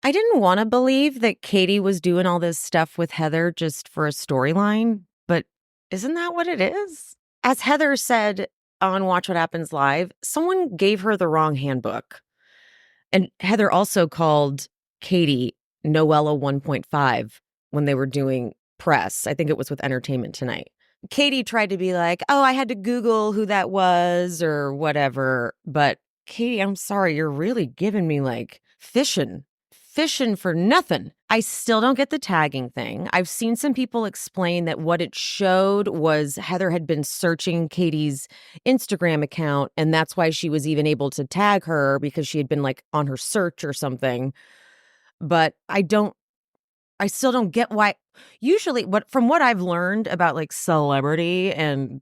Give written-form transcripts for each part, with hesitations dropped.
I didn't want to believe that Katie was doing all this stuff with Heather just for a storyline, but isn't that what it is? As Heather said on Watch What Happens Live, someone gave her the wrong handbook. And Heather also called Katie Noella 1.5 when they were doing press. I think it was with Entertainment Tonight. Katie tried to be like, oh, I had to Google who that was or whatever. But Katie, I'm sorry, you're really giving me like fishing for nothing. I still don't get the tagging thing. I've seen some people explain that what it showed was Heather had been searching Katie's Instagram account, and that's why she was even able to tag her because she had been like on her search or something. But I still don't get why. Usually from what I've learned about like celebrity and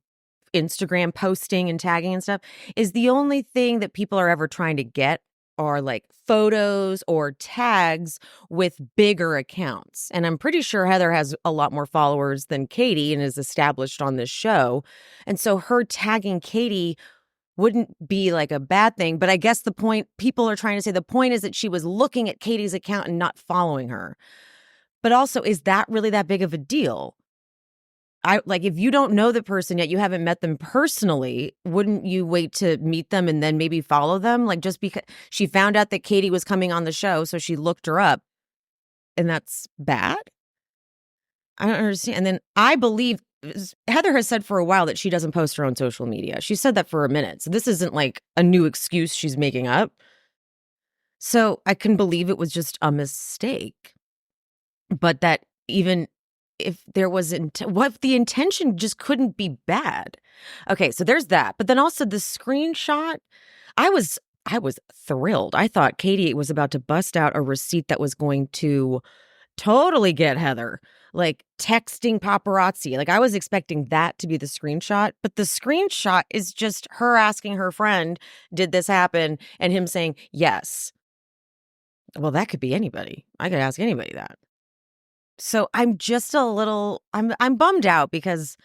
Instagram posting and tagging and stuff is the only thing that people are ever trying to get are like photos or tags with bigger accounts. And I'm pretty sure Heather has a lot more followers than Katie and is established on this show. And so her tagging Katie wouldn't be like a bad thing. But I guess the point people are trying to say, the point is that she was looking at Katie's account and not following her. But also, is that really that big of a deal? If you don't know the person yet, you haven't met them personally, wouldn't you wait to meet them and then maybe follow them? Like just because she found out that Katie was coming on the show, so she looked her up, and that's bad? I don't understand. And then I believe Heather has said for a while that she doesn't post her own social media. She said that for a minute. So this isn't like a new excuse she's making up. So I can believe it was just a mistake. But that even if there was, what if the intention just couldn't be bad? Okay, so there's that. But then also the screenshot, I was thrilled. I thought Katie was about to bust out a receipt that was going to totally get Heather, like texting paparazzi. Like I was expecting that to be the screenshot, but the screenshot is just her asking her friend, did this happen? And him saying, yes. Well, that could be anybody. I could ask anybody that. So I'm just a little, I'm bummed out because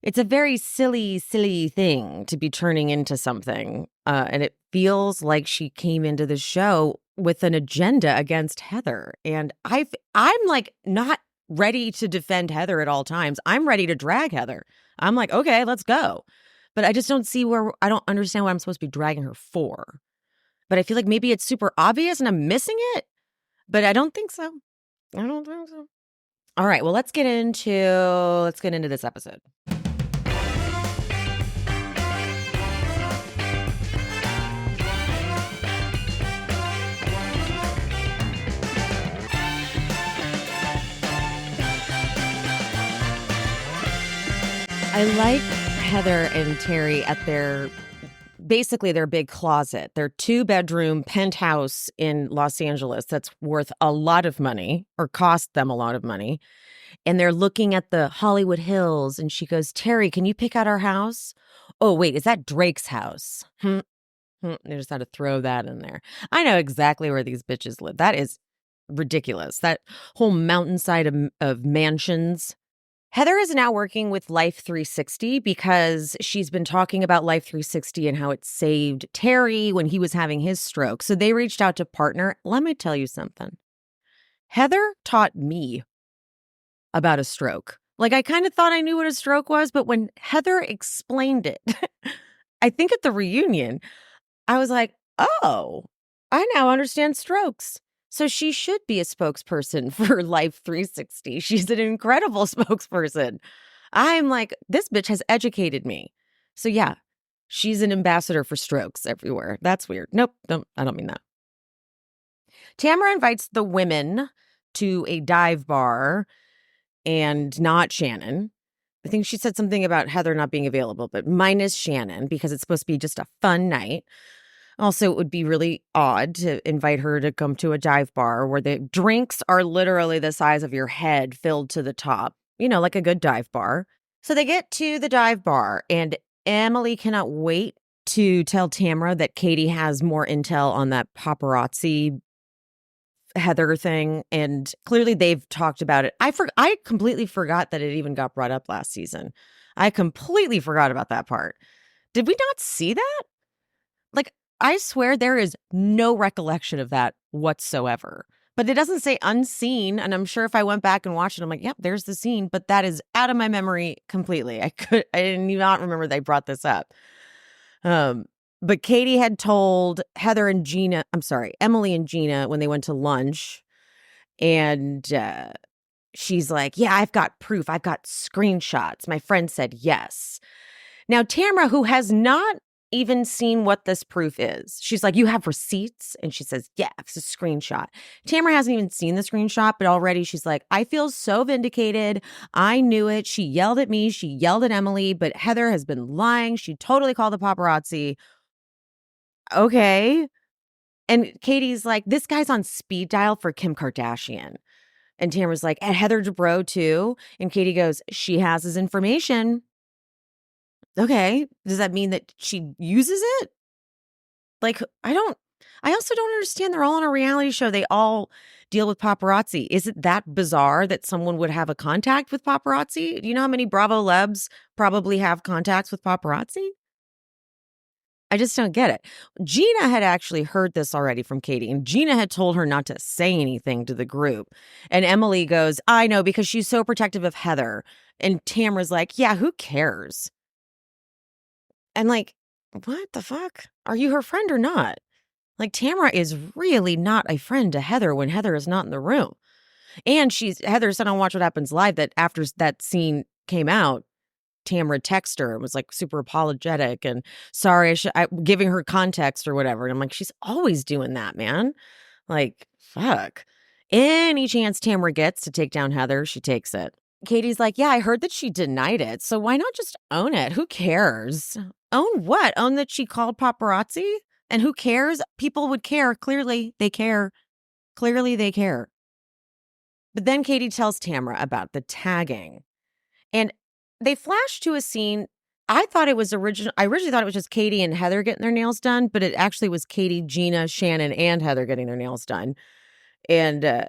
it's a very silly thing to be turning into something. And it feels like she came into the show with an agenda against Heather. And I'm like not ready to defend Heather at all times. I'm ready to drag Heather. I'm like, okay, let's go. But I just don't see I don't understand what I'm supposed to be dragging her for. But I feel like maybe it's super obvious and I'm missing it. But I don't think so. I don't think so. All right, well, let's get into this episode. I like Heather and Terry at their big closet, their 2-bedroom penthouse in Los Angeles that's worth a lot of money or cost them a lot of money. And they're looking at the Hollywood Hills. And she goes, Terry, can you pick out our house? Oh, wait, is that Drake's house? They just had to throw that in there. I know exactly where these bitches live. That is ridiculous. That whole mountainside of mansions. Heather is now working with Life 360 because she's been talking about Life 360 and how it saved Terry when he was having his stroke. So they reached out to partner. Let me tell you something. Heather taught me about a stroke. Like I kind of thought I knew what a stroke was, but when Heather explained it, I think at the reunion, I was like, oh, I now understand strokes. So she should be a spokesperson for Life 360. She's an incredible spokesperson. I'm like, this bitch has educated me. So yeah, she's an ambassador for strokes everywhere. That's weird. Nope, I don't mean that. Tamara invites the women to a dive bar and not Shannon. I think she said something about Heather not being available, but minus Shannon because it's supposed to be just a fun night. Also, it would be really odd to invite her to come to a dive bar where the drinks are literally the size of your head filled to the top, like a good dive bar. So they get to the dive bar and Emily cannot wait to tell Tamara that Katie has more intel on that paparazzi Heather thing. And clearly they've talked about it. I completely forgot that it even got brought up last season. I completely forgot about that part. Did we not see that? Like, I swear there is no recollection of that whatsoever. But it doesn't say unseen, and I'm sure if I went back and watched it, I'm like, "Yep, there's the scene," but that is out of my memory completely. I did not remember they brought this up. But Katie had told Emily and Gina when they went to lunch, and, she's like, "Yeah, I've got proof. I've got screenshots. My friend said yes." Now, Tamara, who has not even seen what this proof is, she's like, "You have receipts?" And she says, "Yeah, it's a screenshot." Tamara hasn't even seen the screenshot, but already she's like, "I feel so vindicated. I knew it. She yelled at me. She yelled at Emily, but Heather has been lying. She totally called the paparazzi." Okay. And Katie's like, "This guy's on speed dial for Kim Kardashian." And Tamara's like, "At Heather Dubrow too?" And Katie goes, "She has his information." Okay. Does that mean that she uses it? Like, I also don't understand. They're all on a reality show. They all deal with paparazzi. Is it that bizarre that someone would have a contact with paparazzi? Do you know how many Bravo Lebs probably have contacts with paparazzi? I just don't get it. Gina had actually heard this already from Katie, and Gina had told her not to say anything to the group. And Emily goes, "I know, because she's so protective of Heather." And Tamara's like, "Yeah, who cares?" And like, what the fuck? Are you her friend or not? Like, Tamara is really not a friend to Heather when Heather is not in the room. And Heather said on Watch What Happens Live that after that scene came out, Tamara texted her and was like super apologetic and sorry, giving her context or whatever. And I'm like, she's always doing that, man. Like, fuck. Any chance Tamara gets to take down Heather, she takes it. Katie's like, "Yeah, I heard that she denied it. So why not just own it? Who cares?" Own what? Own that she called paparazzi? And who cares? People would care. Clearly, they care. Clearly, they care. But then Katie tells Tamara about the tagging. And they flash to a scene. I originally thought it was just Katie and Heather getting their nails done, but it actually was Katie, Gina, Shannon, and Heather getting their nails done. And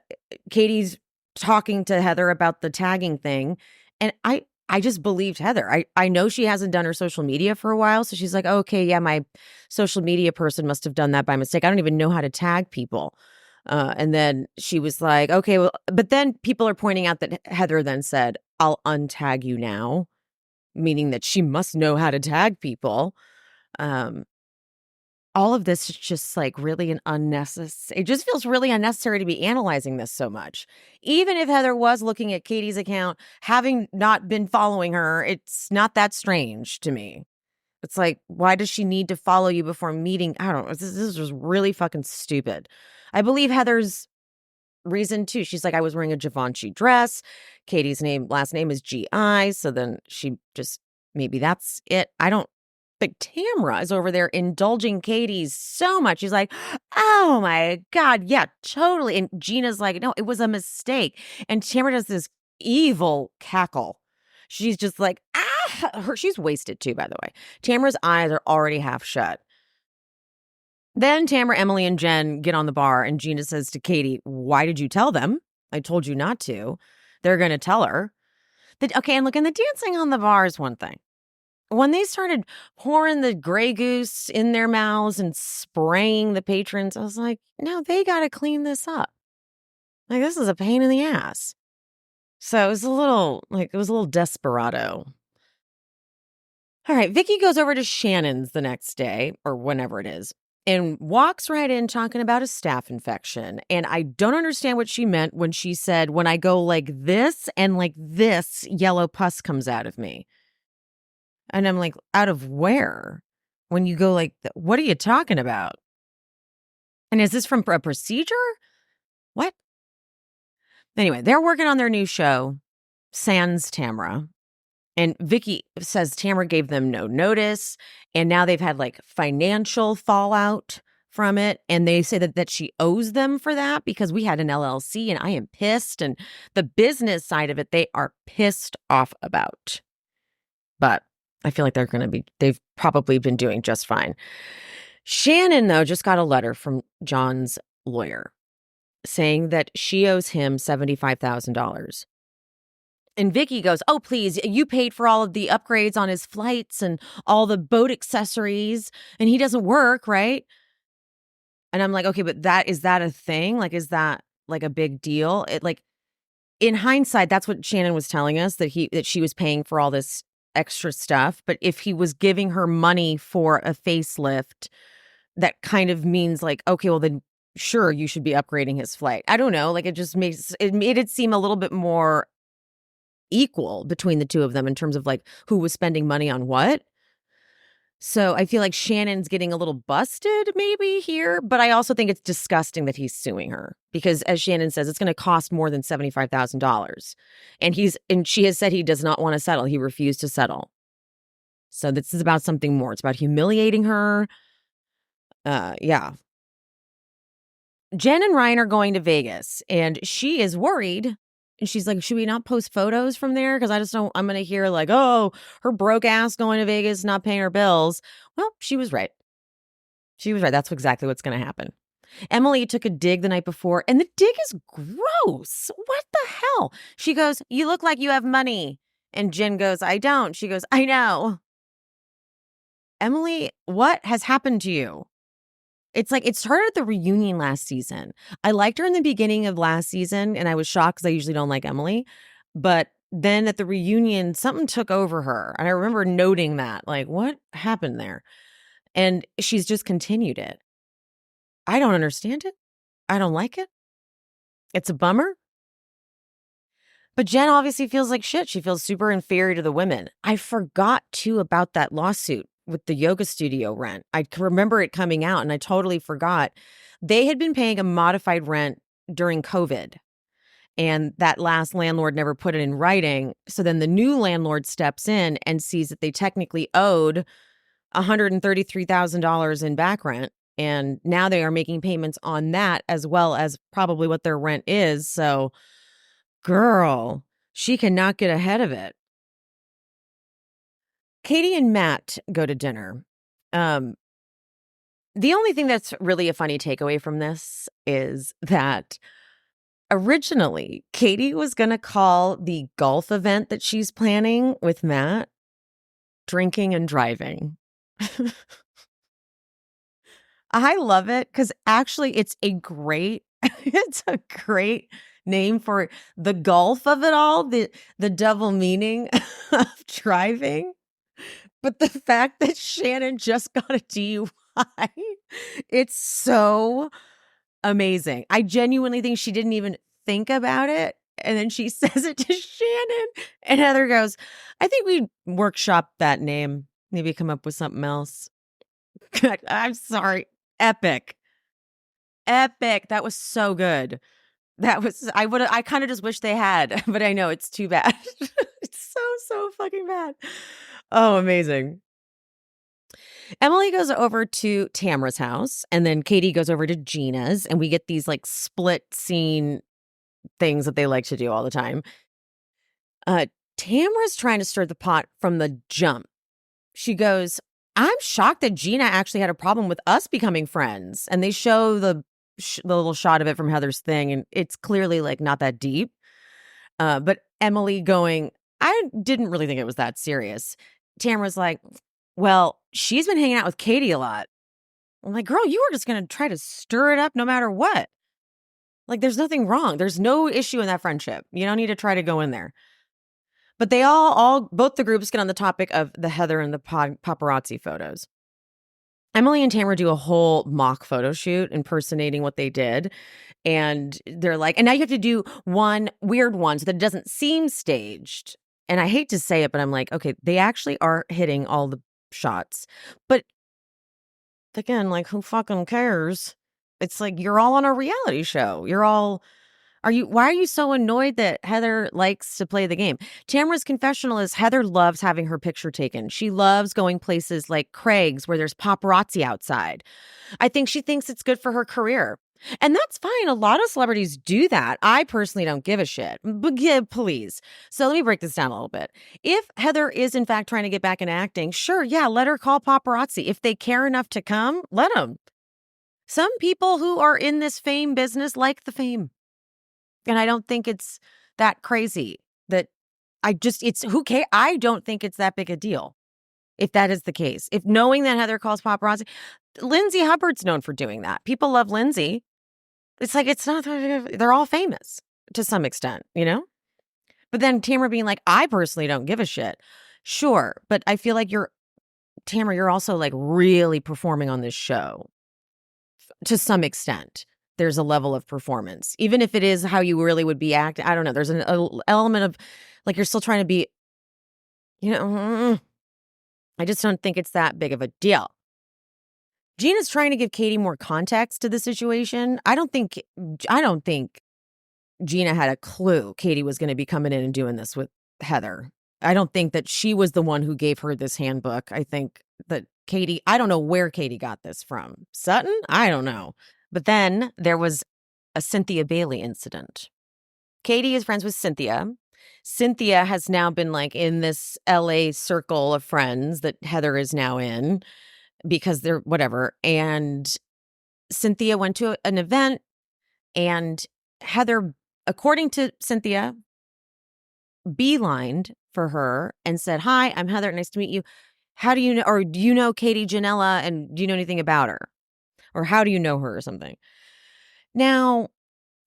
Katie's talking to Heather about the tagging thing. And I just believed Heather. I know she hasn't done her social media for a while. So she's like, "Oh, okay, yeah, my social media person must have done that by mistake. I don't even know how to tag people." And then she was like, "Okay, well," but then people are pointing out that Heather then said, "I'll untag you now," meaning that she must know how to tag people. Um, all of this is just like really an unnecessary. It just feels really unnecessary to be analyzing this so much. Even if Heather was looking at Katie's account, having not been following her, it's not that strange to me. It's like, why does she need to follow you before meeting? I don't know. This is just really fucking stupid. I believe Heather's reason too. She's like, "I was wearing a Givenchy dress. Katie's last name is G.I. So then she just, maybe that's it. I don't. But Tamra is over there indulging Katie's so much. She's like, "Oh my God. Yeah, totally." And Gina's like, "No, it was a mistake." And Tamra does this evil cackle. She's just like, ah, she's wasted too, by the way. Tamra's eyes are already half shut. Then Tamara, Emily, and Jen get on the bar, and Gina says to Katie, "Why did you tell them? I told you not to." They're going to tell her. Okay, and look, and the dancing on the bar is one thing. When they started pouring the Grey Goose in their mouths and spraying the patrons, I was like, no, they got to clean this up. Like, this is a pain in the ass. So it was a little desperado. All right, Vicky goes over to Shannon's the next day, or whenever it is, and walks right in talking about a staph infection. And I don't understand what she meant when she said, "When I go like this and like this, yellow pus comes out of me." And I'm like, out of where? When you go like, what are you talking about? And is this from a procedure? What? Anyway, they're working on their new show, Sans Tamara. And Vicky says Tamara gave them no notice, and now they've had like financial fallout from it. And they say that she owes them for that because we had an LLC and I am pissed. And the business side of it, they are pissed off about. But I feel like they've probably been doing just fine. Shannon, though, just got a letter from John's lawyer saying that she owes him $75,000. And Vicky goes, "Oh, please, you paid for all of the upgrades on his flights and all the boat accessories, and he doesn't work, right?" And I'm like, okay, but is that a thing? Like, is that like a big deal. It like in hindsight, that's what Shannon was telling us that she was paying for all this extra stuff. But if he was giving her money for a facelift, that kind of means like, okay, well then sure, you should be upgrading his flight. I don't know. Like it made it seem a little bit more equal between the two of them in terms of like who was spending money on what. So I feel like Shannon's getting a little busted maybe here, but I also think it's disgusting that he's suing her because as Shannon says, it's going to cost more than $75,000. And she has said he does not want to settle. He refused to settle. So this is about something more. It's about humiliating her. Yeah. Jen and Ryan are going to Vegas and she is worried. And she's like, should we not post photos from there? Because I just don't, I'm going to hear like, oh, her broke ass going to Vegas, not paying her bills. Well, she was right. She was right. That's exactly what's going to happen. Emily took a dig the night before and the dig is gross. What the hell? She goes, you look like you have money. And Jen goes, I don't. She goes, I know. Emily, what has happened to you? It's like it started at the reunion last season. I liked her in the beginning of last season, and I was shocked because I usually don't like Emily. But then at the reunion, something took over her. And I remember noting that, like, what happened there? And she's just continued it. I don't understand it. I don't like it. It's a bummer. But Jen obviously feels like shit. She feels super inferior to the women. I forgot, too, about that lawsuit with the yoga studio rent. I remember it coming out and I totally forgot. They had been paying a modified rent during COVID and that last landlord never put it in writing. So then the new landlord steps in and sees that they technically owed $133,000 in back rent. And now they are making payments on that as well as probably what their rent is. So girl, she cannot get ahead of it. Katie and Matt go to dinner. The only thing that's really a funny takeaway from this is that originally Katie was going to call the golf event that she's planning with Matt drinking and driving. I love it because actually it's a great name for the golf of it all, the double meaning of driving. But the fact that Shannon just got a DUI, it's so amazing. I genuinely think she didn't even think about it. And then she says it to Shannon. And Heather goes, I think we workshop that name. Maybe come up with something else. I'm sorry. Epic. That was so good. I kind of just wish they had, but I know it's too bad. It's so fucking bad. Oh, amazing. Emily goes over to Tamra's house and then Katie goes over to Gina's and we get these like split scene things that they like to do all the time. Tamra's trying to stir the pot from the jump. She goes, I'm shocked that Gina actually had a problem with us becoming friends. And they show the little shot of it from Heather's thing and it's clearly like not that deep. But Emily going, I didn't really think it was that serious. Tamra's like, well, she's been hanging out with Katie a lot. I'm like, girl, you were just going to try to stir it up no matter what. Like, there's nothing wrong. There's no issue in that friendship. You don't need to try to go in there. But they both the groups get on the topic of the Heather and the paparazzi photos. Emily and Tamra do a whole mock photo shoot impersonating what they did. And they're like, and now you have to do one weird one so that it doesn't seem staged. And I hate to say it, but I'm like, okay, they actually are hitting all the shots. But again, like, who fucking cares? It's like, you're all on a reality show. Why are you so annoyed that Heather likes to play the game? Tamra's confessional is Heather loves having her picture taken. She loves going places like Craig's where there's paparazzi outside. I think she thinks it's good for her career. And that's fine. A lot of celebrities do that. I personally don't give a shit. But please. So let me break this down a little bit. If Heather is in fact trying to get back in acting, sure, yeah, let her call paparazzi. If they care enough to come, let them. Some people who are in this fame business like the fame. And I don't think it's that crazy that who cares? I don't think it's that big a deal if that is the case. If knowing that Heather calls paparazzi, Lindsay Hubbard's known for doing that. People love Lindsay. It's like, it's not, they're all famous to some extent, you know? But then Tamara being like, I personally don't give a shit. Sure. But I feel like Tamara, you're also like really performing on this show to some extent. There's a level of performance, even if it is how you really would be acting. I don't know. There's an element of like, you're still trying to be, I just don't think it's that big of a deal. Gina's trying to give Katie more context to the situation. I don't think Gina had a clue Katie was going to be coming in and doing this with Heather. I don't think that she was the one who gave her this handbook. I think that Katie, I don't know where Katie got this from. Sutton? I don't know. But then there was a Cynthia Bailey incident. Katie is friends with Cynthia. Cynthia has now been like in this LA circle of friends that Heather is now in because they're whatever. And Cynthia went to an event and Heather, according to Cynthia, beelined for her and said, "Hi, I'm Heather. Nice to meet you. How do you know, or do you know Katie Janella and do you know anything about her? Or how do you know her or something?" Now,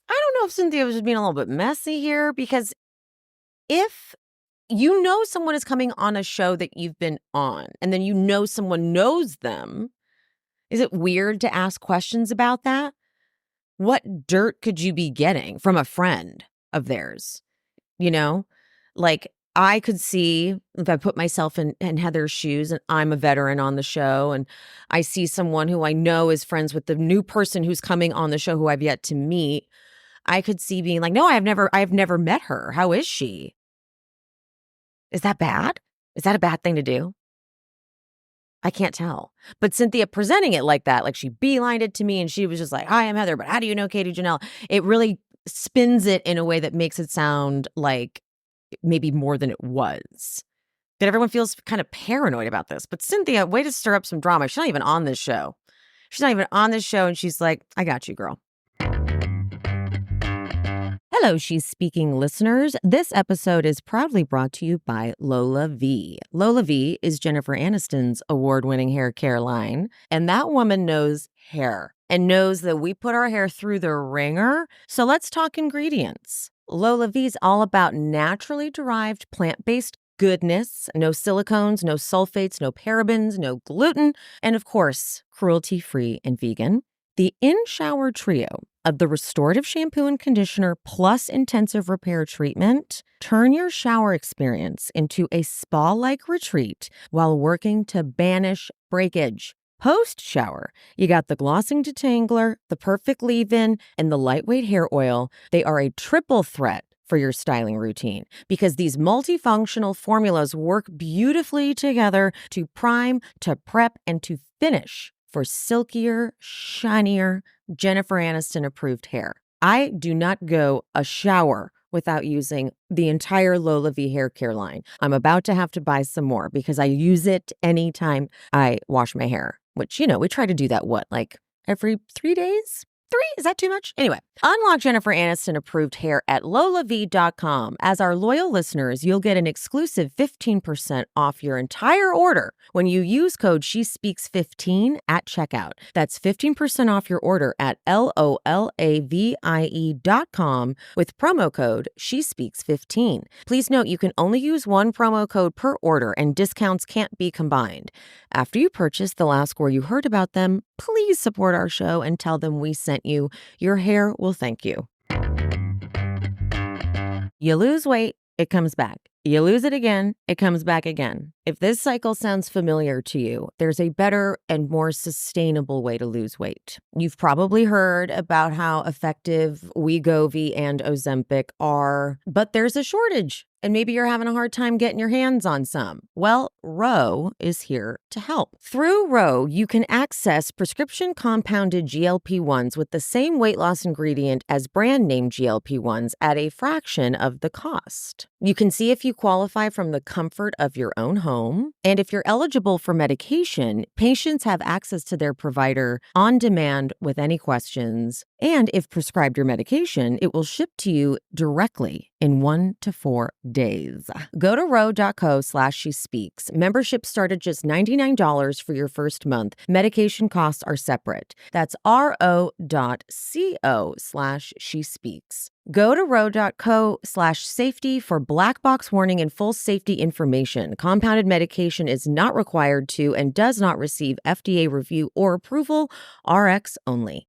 I don't know if Cynthia was just being a little bit messy here because if you know someone is coming on a show that you've been on and then you know someone knows them, is it weird to ask questions about that? What dirt could you be getting from a friend of theirs? You know, like I could see if I put myself in Heather's shoes and I'm a veteran on the show and I see someone who I know is friends with the new person who's coming on the show who I've yet to meet. I could see being like, no, I've never met her. How is she? Is that bad? Is that a bad thing to do? I can't tell. But Cynthia presenting it like that, like she beelined it to me and she was just like, "Hi, I'm Heather, but how do you know Katie Janelle?" It really spins it in a way that makes it sound like maybe more than it was. That everyone feels kind of paranoid about this. But Cynthia, way to stir up some drama. She's not even on this show. She's not even on this show. And she's like, "I got you, girl." Hello, She's Speaking listeners. This episode is proudly brought to you by Lola V. Lola V is Jennifer Aniston's award-winning hair care line, and that woman knows hair and knows that we put our hair through the ringer. So let's talk ingredients. Lola V is all about naturally derived plant-based goodness, no silicones, no sulfates, no parabens, no gluten, and of course, cruelty-free and vegan. The in-shower trio of the restorative shampoo and conditioner plus intensive repair treatment turn your shower experience into a spa-like retreat while working to banish breakage. Post-shower, you got the glossing detangler, the perfect leave-in, and the lightweight hair oil. They are a triple threat for your styling routine because these multifunctional formulas work beautifully together to prime, to prep, and to finish for silkier, shinier, Jennifer Aniston approved hair. I do not go a shower without using the entire Lola V hair care line. I'm about to have to buy some more because I use it anytime I wash my hair, which, we try to do that, like every 3 days? 3? Is that too much? Anyway, unlock Jennifer Aniston approved hair at lolav.com. As our loyal listeners, you'll get an exclusive 15% off your entire order when you use code SheSpeaks15 at checkout. That's 15% off your order at LOLAVIE.com with promo code SheSpeaks15. Please note you can only use one promo code per order and discounts can't be combined. After you purchase, they'll ask where you heard about them. Please support our show and tell them we sent you. Your hair will thank you. You lose weight, it comes back. You lose it again, it comes back again. If this cycle sounds familiar to you, there's a better and more sustainable way to lose weight. You've probably heard about how effective Wegovy and Ozempic are, but there's a shortage. And maybe you're having a hard time getting your hands on some. Well, RHOC is here to help. Through RHOC, you can access prescription compounded GLP-1s with the same weight loss ingredient as brand name GLP-1s at a fraction of the cost. You can see if you qualify from the comfort of your own home. And if you're eligible for medication, patients have access to their provider on demand with any questions. And if prescribed your medication, it will ship to you directly in 1 to 4 days. Go to ro.co/she speaks. Membership start at just $99 for your first month. Medication costs are separate. That's ro.co/she speaks. Go to ro.co/safety for black box warning and full safety information. Compounded medication is not required to and does not receive FDA review or approval. RX only.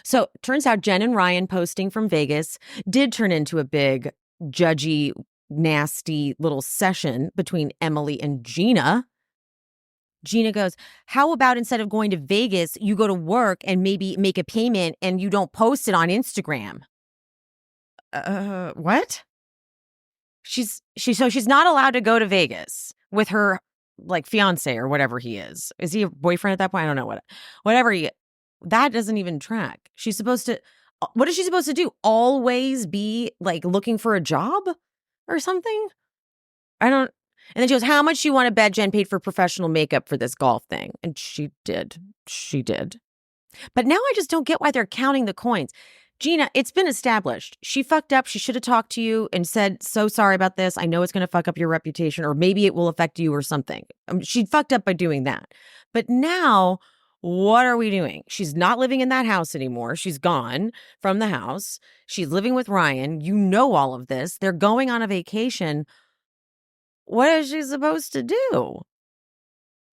So turns out Jen and Ryan posting from Vegas did turn into a big, judgy, nasty little session between Emily and Gina. Gina goes, how about instead of going to Vegas, you go to work and maybe make a payment and you don't post it on Instagram? What? She's not allowed to go to Vegas with her like fiance or whatever he is. Is he a boyfriend at that point? I don't know whatever that doesn't even track. She's supposed to, what is she supposed to do? Always be like looking for a job or something? And then she goes, how much you want to bet Jen paid for professional makeup for this golf thing? And she did. But now I just don't get why they're counting the coins. Gina, it's been established. She fucked up. She should have talked to you and said, so sorry about this. I know it's going to fuck up your reputation, or maybe it will affect you or something. She fucked up by doing that. But now, what are we doing? She's not living in that house anymore. She's gone from the house. She's living with Ryan. You know all of this. They're going on a vacation. What is she supposed to do?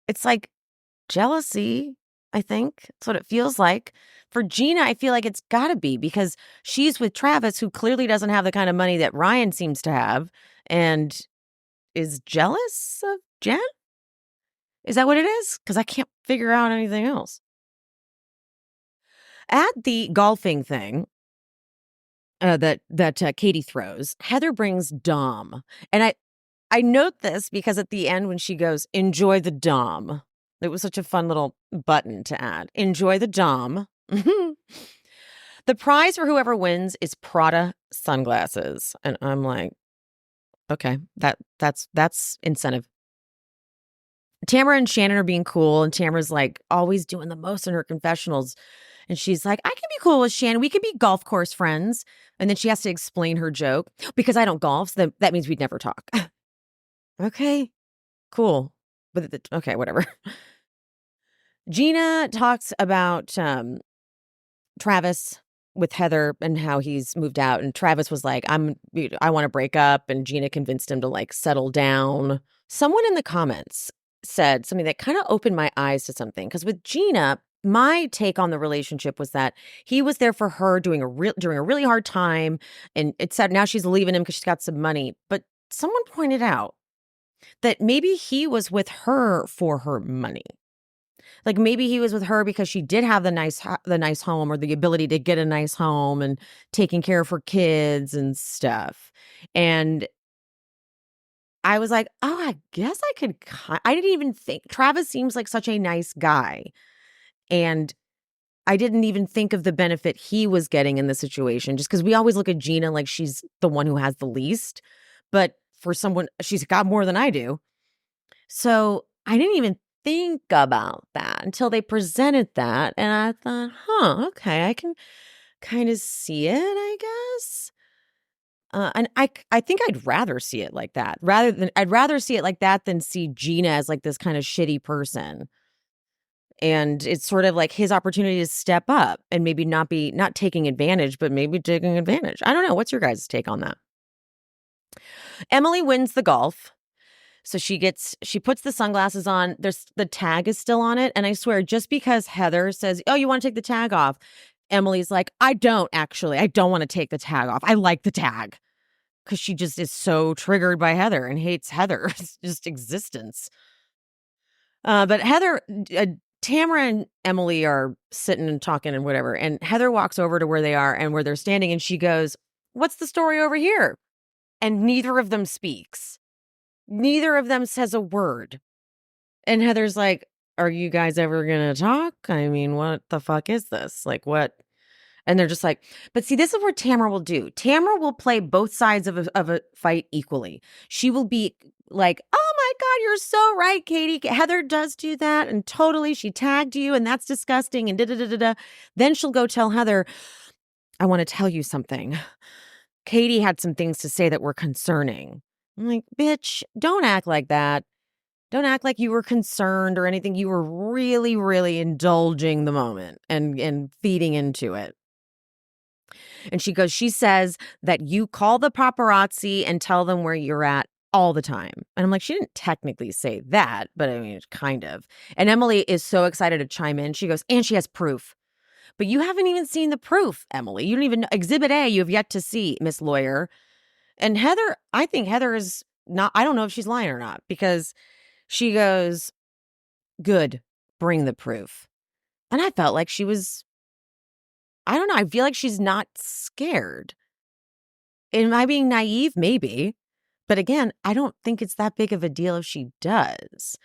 It's like jealousy, I think. That's what it feels like. For Gina, I feel like it's got to be because she's with Travis, who clearly doesn't have the kind of money that Ryan seems to have and is jealous of Jen? Is that what it is? Because I can't figure out anything else. At the golfing thing that Katie throws, Heather brings Dom. And I note this because at the end when she goes, enjoy the Dom. It was such a fun little button to add. Enjoy the Dom. The prize for whoever wins is Prada sunglasses. And I'm like, okay, that's incentive. Tamara and Shannon are being cool, and Tamara's like always doing the most in her confessionals. And she's like, I can be cool with Shannon. We can be golf course friends. And then she has to explain her joke because I don't golf. So that means we'd never talk. Okay, cool. But okay, whatever. Gina talks about Travis with Heather and how he's moved out. And Travis was like, I want to break up. And Gina convinced him to like settle down. Someone in the comments said something that kind of opened my eyes to something. Because with Gina, my take on the relationship was that he was there for her during a really hard time. And it said now she's leaving him because she's got some money. But someone pointed out that maybe he was with her for her money. Like maybe he was with her because she did have the nice home or the ability to get a nice home and taking care of her kids and stuff. And I was like, oh, I guess I didn't even think. Travis seems like such a nice guy. And I didn't even think of the benefit he was getting in the situation, just because we always look at Gina like she's the one who has the least. But for someone, she's got more than I do. So I didn't even think about that until they presented that. And I thought, okay, I can kind of see it, I guess. And I think I'd rather see it like that. I'd rather see it like that than see Gina as like this kind of shitty person. And it's sort of like his opportunity to step up and maybe not taking advantage, but maybe taking advantage. I don't know. What's your guys' take on that? Emily wins the golf. So she puts the sunglasses on. The tag is still on it. And I swear, just because Heather says, oh, you want to take the tag off? Emily's like, I don't want to take the tag off. I like the tag. Because she just is so triggered by Heather and hates Heather's just existence. But Heather, Tamara and Emily are sitting and talking and whatever. And Heather walks over to where they are and where they're standing. And she goes, what's the story over here? And neither of them speaks. Neither of them says a word. And Heather's like, are you guys ever going to talk? I mean, what the fuck is this? Like, what? And they're just like, but see, this is what Tamara will do. Tamara will play both sides of a fight equally. She will be like, oh my God, you're so right, Katie. Heather does do that. And totally, she tagged you and that's disgusting. And da da da da da. Then she'll go tell Heather, I want to tell you something. Katie had some things to say that were concerning. I'm like, bitch, don't act like that. Don't act like you were concerned or anything. You were really, really indulging the moment and feeding into it. And she says that you call the paparazzi and tell them where you're at all the time. And I'm like, she didn't technically say that, but I mean, kind of. And Emily is so excited to chime in. She goes, and she has proof. But you haven't even seen the proof, Emily. You don't even know. Exhibit A, you have yet to see, Miss Lawyer. And Heather, I think Heather is not, I don't know if she's lying or not, because she goes, good, bring the proof. And I felt like she was, I don't know, I feel like she's not scared. Am I being naive? Maybe. But again, I don't think it's that big of a deal if she does.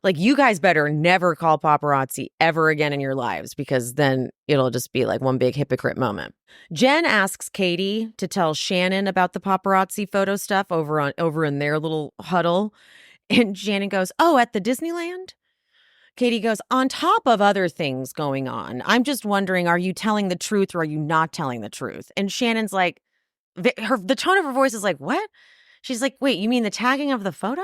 Like, you guys better never call paparazzi ever again in your lives, because then it'll just be like one big hypocrite moment. Jen asks Katie to tell Shannon about the paparazzi photo stuff over in their little huddle. And Shannon goes, oh, at the Disneyland? Katie goes, on top of other things going on, I'm just wondering, are you telling the truth or are you not telling the truth? And Shannon's like, the tone of her voice is like, what? She's like, wait, you mean the tagging of the photo?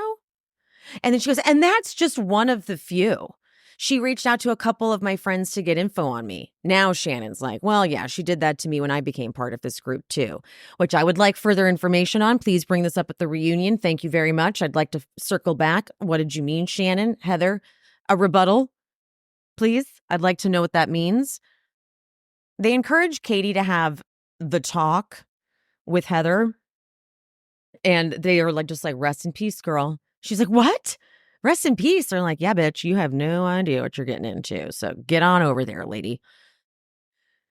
And then she goes, and that's just one of the few. She reached out to a couple of my friends to get info on me. Now Shannon's like, well, yeah, she did that to me when I became part of this group too, which I would like further information on. Please bring this up at the reunion. Thank you very much. I'd like to circle back. What did you mean, Shannon? Heather, a rebuttal, please? I'd like to know what that means. They encourage Katie to have the talk with Heather. And they are like, just like, rest in peace, girl. She's like, what? Rest in peace. They're like, yeah, bitch, you have no idea what you're getting into. So get on over there, lady.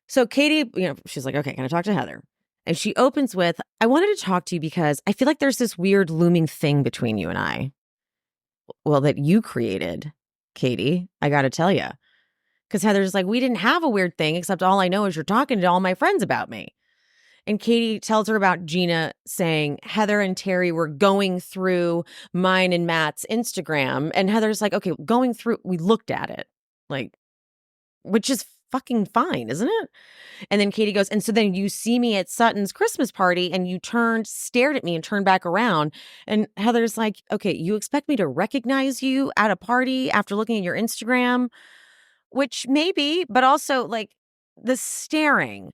So Katie, she's like, okay, can I talk to Heather? And she opens with, I wanted to talk to you because I feel like there's this weird looming thing between you and I. Well, that you created, Katie, I got to tell you. Because Heather's like, we didn't have a weird thing, except all I know is you're talking to all my friends about me. And Katie tells her about Gina saying Heather and Terry were going through mine and Matt's Instagram. And Heather's like, okay, going through, we looked at it, like, which is fucking fine, isn't it? And then Katie goes, and so then you see me at Sutton's Christmas party and you stared at me and turned back around. And Heather's like, okay, you expect me to recognize you at a party after looking at your Instagram? Which maybe, but also like the staring,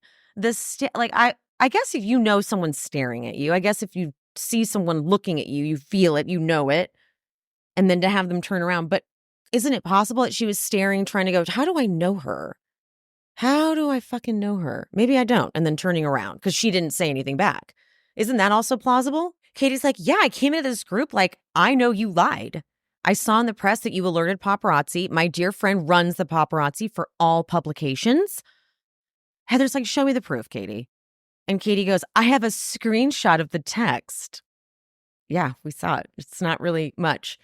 I guess if you know someone's staring at you, I guess if you see someone looking at you, you feel it, you know it, and then to have them turn around. But isn't it possible that she was staring, trying to go, how do I know her? How do I fucking know her? Maybe I don't. And then turning around because she didn't say anything back. Isn't that also plausible? Katie's like, yeah, I came into this group like, I know you lied. I saw in the press that you alerted paparazzi. My dear friend runs the paparazzi for all publications. Heather's like, show me the proof, Katie. And Katie goes, I have a screenshot of the text. Yeah, we saw it. It's not really much.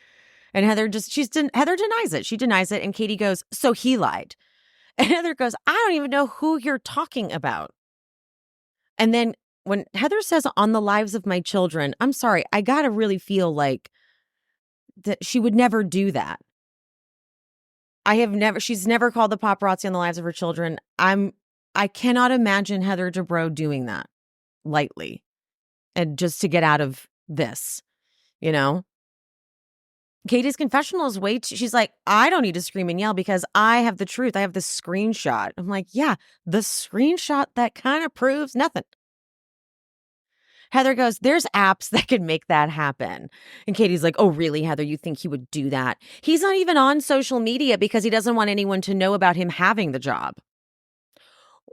And Heather denies it. She denies it. And Katie goes, so he lied. And Heather goes, I don't even know who you're talking about. And then when Heather says on the lives of my children, I'm sorry, I got to really feel like that she would never do that. She's never called the paparazzi on the lives of her children. I cannot imagine Heather Dubrow doing that lightly and just to get out of this, Katie's confessional is she's like, I don't need to scream and yell because I have the truth. I have the screenshot. I'm like, yeah, the screenshot that kind of proves nothing. Heather goes, there's apps that could make that happen. And Katie's like, oh, really, Heather? You think he would do that? He's not even on social media because he doesn't want anyone to know about him having the job.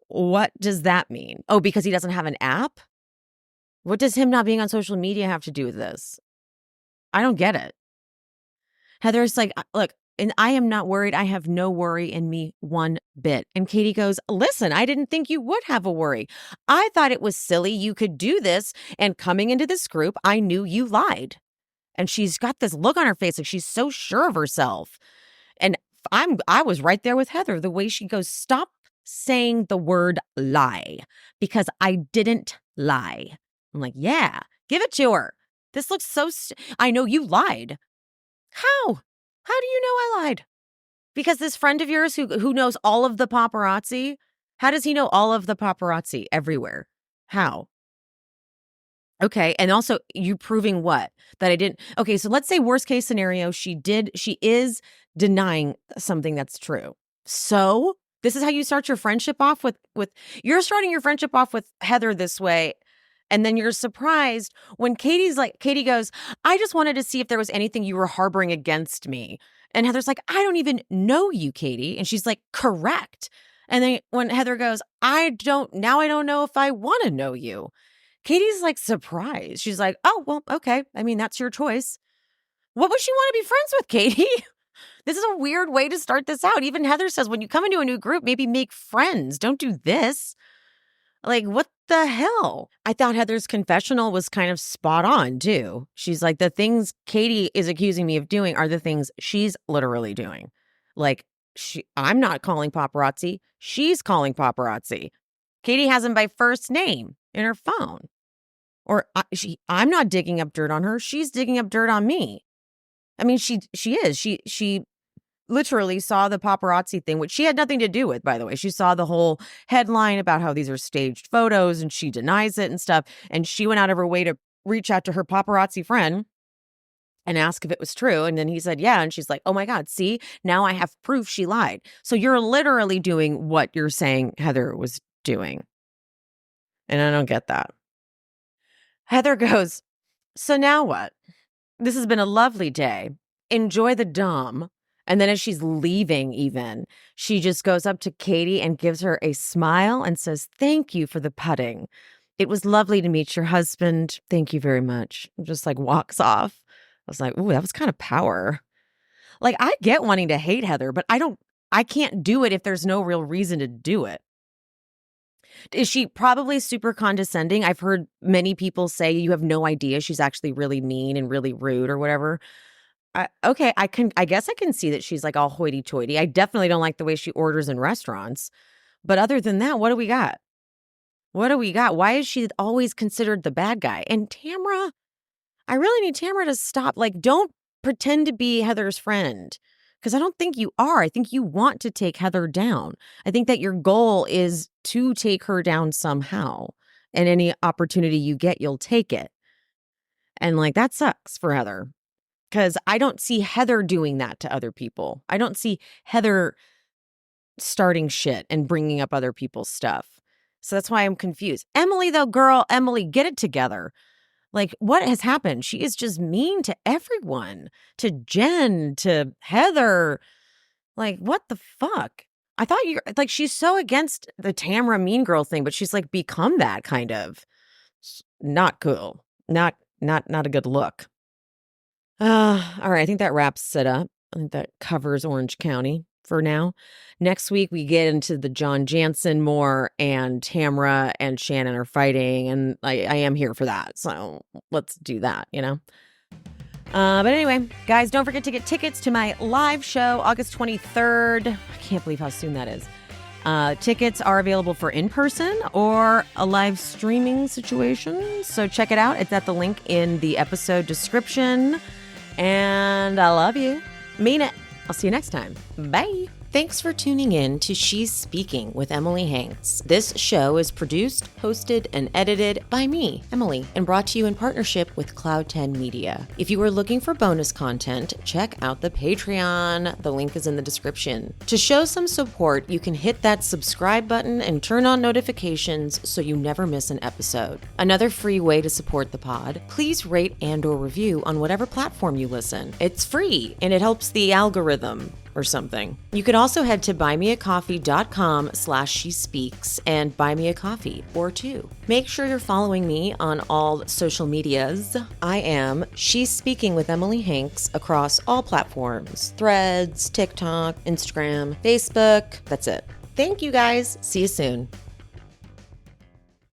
What does that mean? Oh, because he doesn't have an app? What does him not being on social media have to do with this? I don't get it. Heather's like, look, and I am not worried. I have no worry in me one bit. And Katie goes, listen, I didn't think you would have a worry. I thought it was silly you could do this. And coming into this group, I knew you lied. And she's got this look on her face like she's so sure of herself. And I was right there with Heather. The way she goes, stop saying the word lie because I didn't lie. I'm like, yeah, give it to her. This looks so, I know you lied. How? How do you know I lied? Because this friend of yours who knows all of the paparazzi, how does he know all of the paparazzi everywhere? How? Okay, and also you proving what? That I didn't. Okay, so let's say worst case scenario, she is denying something that's true. So, this is how you start your friendship off with you're starting your friendship off with Heather this way, and then you're surprised when Katie goes, "I just wanted to see if there was anything you were harboring against me." And Heather's like, "I don't even know you, Katie." And she's like, "Correct." And then when Heather goes, I don't know if I want to know you." Katie's like surprised. She's like, "Oh, well, okay. I mean, that's your choice." What would she want to be friends with, Katie? This is a weird way to start this out. Even Heather says when you come into a new group, maybe make friends. Don't do this. Like, what the hell? I thought Heather's confessional was kind of spot on, too. She's like, the things Katie is accusing me of doing are the things she's literally doing. Like, I'm not calling paparazzi. She's calling paparazzi. Katie has him by first name in her phone. Or I'm not digging up dirt on her. She's digging up dirt on me. I mean, she is. She literally saw the paparazzi thing, which she had nothing to do with, by the way. She saw the whole headline about how these are staged photos and she denies it and stuff. And she went out of her way to reach out to her paparazzi friend and ask if it was true. And then he said, yeah. And she's like, oh my God, see, now I have proof she lied. So you're literally doing what you're saying Heather was doing. And I don't get that. Heather goes, so now what? This has been a lovely day. Enjoy the dom. And then as she's leaving even, she just goes up to Katie and gives her a smile and says, thank you for the putting. It was lovely to meet your husband. Thank you very much. And just like walks off. I was like, ooh, that was kind of power. Like, I get wanting to hate Heather, but I can't do it if there's no real reason to do it. Is she probably super condescending? I've heard many people say you have no idea she's actually really mean and really rude or whatever. I guess I can see that she's like all hoity-toity. I definitely don't like the way she orders in restaurants. But other than that, what do we got? What do we got? Why is she always considered the bad guy? And Tamra, I really need Tamra to stop. Like, don't pretend to be Heather's friend. Because I don't think you are. I think you want to take Heather down. I think that your goal is to take her down somehow. And any opportunity you get, you'll take it. And like, that sucks for Heather. Because I don't see Heather doing that to other people. I don't see Heather starting shit and bringing up other people's stuff. So that's why I'm confused. Emily, though, girl, Emily, get it together. Like, what has happened? She is just mean to everyone, to Jen, to Heather. Like, what the fuck? I thought she's so against the Tamra mean girl thing, but she's like become that kind of. Not cool. Not a good look. All right. I think that wraps it up. I think that covers Orange County for now. Next week, we get into the John Jansen more, and Tamra and Shannon are fighting, and I am here for that. So let's do that, you know? But anyway, guys, don't forget to get tickets to my live show, August 23rd. I can't believe how soon that is. Tickets are available for in-person or a live streaming situation. So check it out. It's at the link in the episode description. And I love you. Mean it. I'll see you next time. Bye. Thanks for tuning in to She's Speaking with Emily Hanks. This show is produced, hosted, and edited by me, Emily, and brought to you in partnership with Cloud 10 Media. If you are looking for bonus content, check out the Patreon. The link is in the description. To show some support, you can hit that subscribe button and turn on notifications so you never miss an episode. Another free way to support the pod, please rate and/or review on whatever platform you listen. It's free, and it helps the algorithm or something. You can also head to buymeacoffee.com/shespeaks and buy me a coffee or two. Make sure you're following me on all social medias. I am She's Speaking with Emily Hanks across all platforms: Threads, TikTok, Instagram, Facebook. That's it. Thank you guys. See you soon.